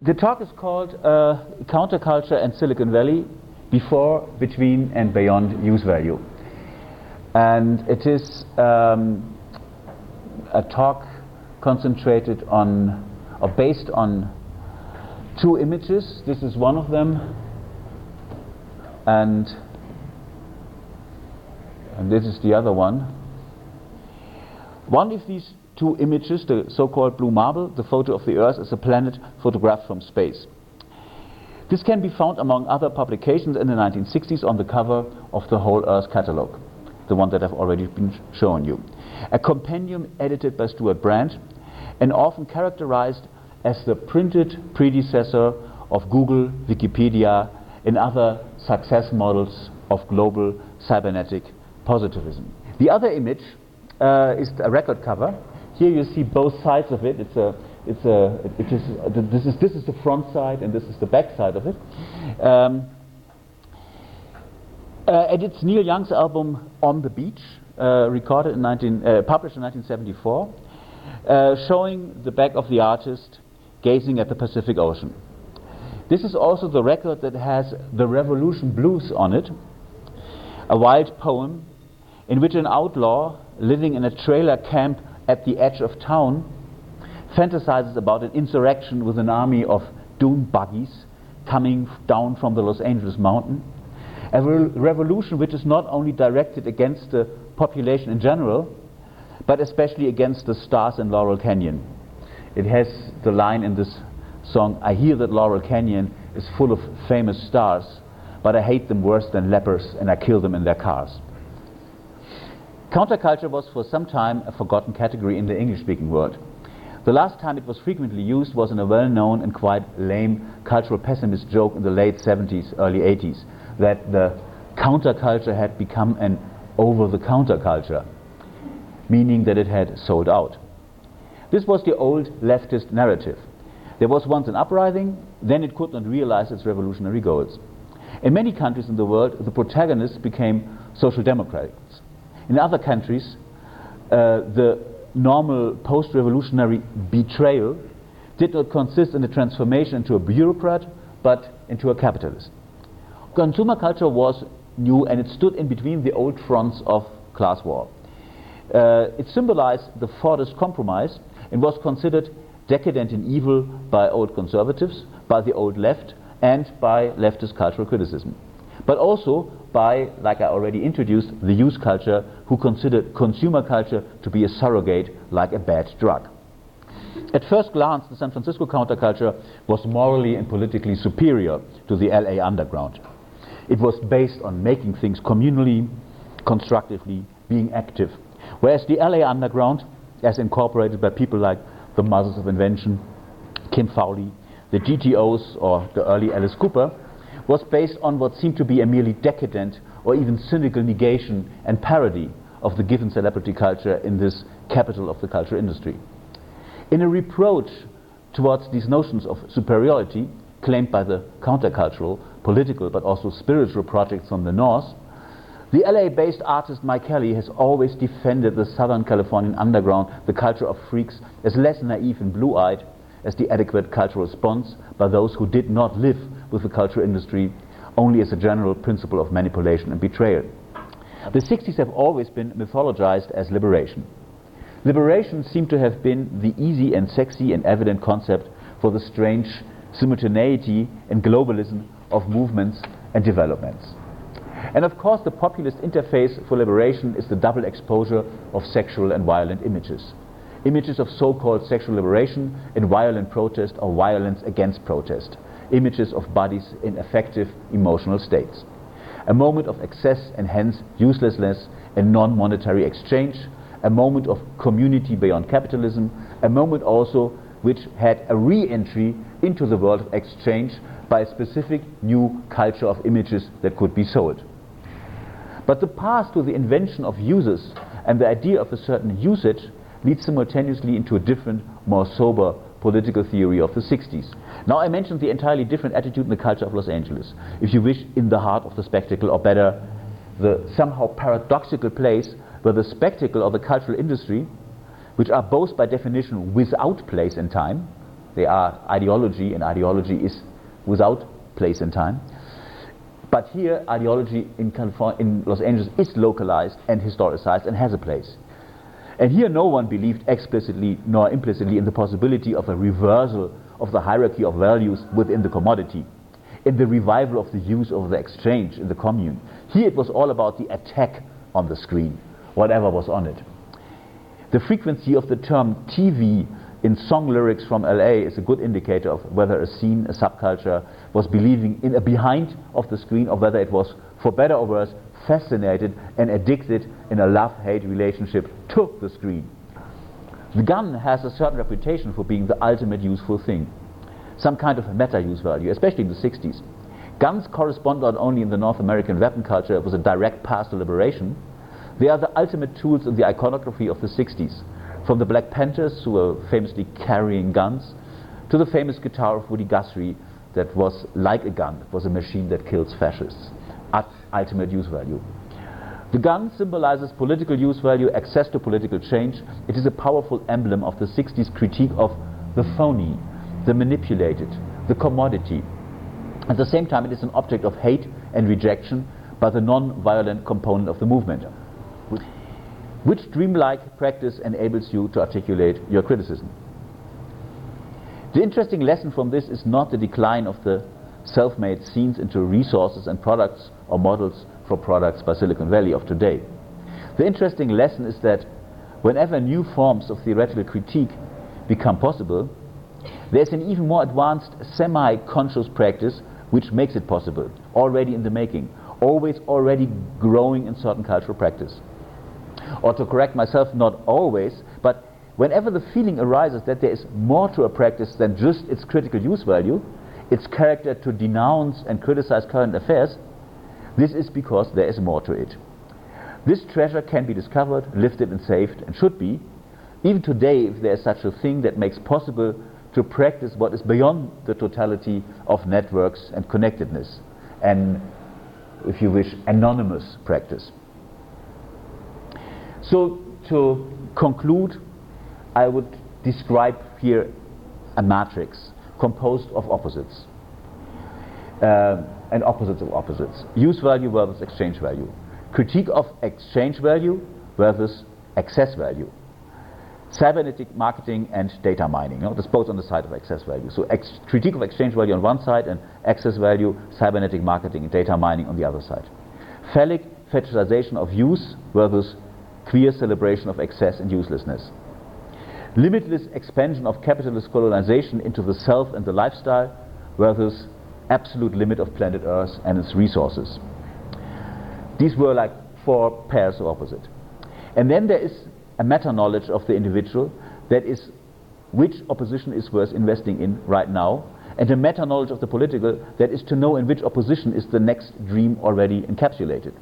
The talk is called Counterculture and Silicon Valley, Before, Between and Beyond Use Value. And it is a talk concentrated on, or based on, two images. This is one of them, and this is the other one. One of these two images, the so-called blue marble, the photo of the Earth as a planet photographed from space. This can be found among other publications in the 1960s on the cover of the Whole Earth catalogue, the one that I've already been showing you. A compendium edited by Stuart Brand and often characterized as the printed predecessor of Google, Wikipedia, and other success models of global cybernetic positivism. The other image is a record cover. Here you see both sides of it. This is the front side and this is the back side of it. And it's Neil Young's album On the Beach, published in 1974, showing the back of the artist gazing at the Pacific Ocean. This is also the record that has The Revolution Blues on it, a wild poem in which an outlaw living in a trailer camp at the edge of town fantasizes about an insurrection with an army of dune buggies coming down from the Los Angeles mountain. A revolution which is not only directed against the population in general, but especially against the stars in Laurel Canyon. It has the line in this song, "I hear that Laurel Canyon is full of famous stars, but I hate them worse than lepers and I kill them in their cars." Counterculture was for some time a forgotten category in the English-speaking world. The last time it was frequently used was in a well-known and quite lame cultural pessimist joke in the late 70s, early 80s, that the counterculture had become an over-the-counter culture, meaning that it had sold out. This was the old leftist narrative. There was once an uprising, then it could not realize its revolutionary goals. In many countries in the world, the protagonists became social democrats. In other countries, the normal post-revolutionary betrayal did not consist in the transformation into a bureaucrat, but into a capitalist. Consumer culture was new and it stood in between the old fronts of class war. It symbolized the Fordist compromise and was considered decadent and evil by old conservatives, by the old left, and by leftist cultural criticism. But also by, like I already introduced, the youth culture, who considered consumer culture to be a surrogate like a bad drug. At first glance, the San Francisco counterculture was morally and politically superior to the LA underground. It was based on making things communally, constructively, being active. Whereas the LA underground, as incorporated by people like the Mothers of Invention, Kim Fowley, the GTOs, or the early Alice Cooper, was based on what seemed to be a merely decadent or even cynical negation and parody of the given celebrity culture in this capital of the culture industry. In a reproach towards these notions of superiority claimed by the countercultural, political but also spiritual projects from the North, the LA-based artist Mike Kelly has always defended the Southern Californian underground, the culture of freaks, as less naive and blue-eyed as the adequate cultural response by those who did not live with the culture industry only as a general principle of manipulation and betrayal. The 60s have always been mythologized as liberation. Liberation seemed to have been the easy and sexy and evident concept for the strange simultaneity and globalism of movements and developments. And of course the populist interface for liberation is the double exposure of sexual and violent images. Images of so-called sexual liberation in violent protest or violence against protest. Images of bodies in affective emotional states. A moment of excess and hence uselessness and non-monetary exchange. A moment of community beyond capitalism. A moment also which had a re-entry into the world of exchange by a specific new culture of images that could be sold. But the path to the invention of uses and the idea of a certain usage leads simultaneously into a different, more sober political theory of the 60s. Now I mentioned the entirely different attitude in the culture of Los Angeles. If you wish, in the heart of the spectacle, or better, the somehow paradoxical place where the spectacle or the cultural industry, which are both by definition without place and time, They are ideology, and ideology is without place and time. But here, ideology in Los Angeles is localized and historicized and has a place. And here no one believed explicitly nor implicitly in the possibility of a reversal of the hierarchy of values within the commodity, in the revival of the use of the exchange in the commune. Here it was all about the attack on the screen, whatever was on it. The frequency of the term TV in song lyrics from LA is a good indicator of whether a scene, a subculture, was believing in a behind of the screen, or whether it was, for better or worse, fascinated and addicted in a love-hate relationship to the screen. The gun has a certain reputation for being the ultimate useful thing, some kind of a meta-use value, especially in the 60s. Guns correspond not only in the North American weapon culture with a direct path to liberation, they are the ultimate tools in the iconography of the 60s, from the Black Panthers, who were famously carrying guns, to the famous guitar of Woody Guthrie that was like a gun, it was a machine that kills fascists. Ultimate use value. The gun symbolizes political use value, access to political change. It is a powerful emblem of the 60s critique of the phony, the manipulated, the commodity. At the same time, it is an object of hate and rejection by the non-violent component of the movement. Which dreamlike practice enables you to articulate your criticism? The interesting lesson from this is not the decline of the self-made scenes into resources and products or models for products by Silicon Valley of today. The interesting lesson is that whenever new forms of theoretical critique become possible, there's an even more advanced semi-conscious practice which makes it possible, already in the making, always already growing in certain cultural practice. Or to correct myself, not always, but whenever the feeling arises that there is more to a practice than just its critical use value, its character to denounce and criticize current affairs, this is because there is more to it. This treasure can be discovered, lifted and saved, and should be, even today, if there is such a thing that makes possible to practice what is beyond the totality of networks and connectedness, and, if you wish, anonymous practice. So, to conclude, I would describe here a matrix composed of opposites, and opposites of opposites. Use value versus exchange value. Critique of exchange value versus access value. Cybernetic marketing and data mining. That's both on the side of access value. So critique of exchange value on one side and access value, cybernetic marketing and data mining on the other side. Phallic fetishization of use versus queer celebration of excess and uselessness. Limitless expansion of capitalist colonization into the self and the lifestyle versus absolute limit of planet Earth and its resources. These were like four pairs of opposite. And then there is a meta-knowledge of the individual, that is which opposition is worth investing in right now, and a meta-knowledge of the political, that is to know in which opposition is the next dream already encapsulated.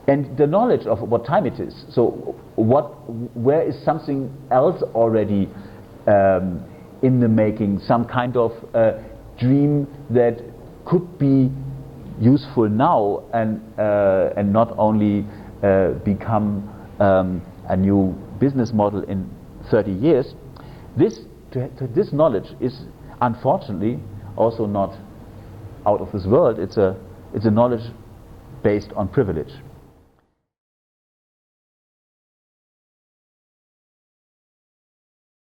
And the knowledge of what time it is, so where is something else already in the making, some kind of dream that could be useful now and not only become a new business model in 30 years. This knowledge is unfortunately also not out of this world. It's a knowledge based on privilege.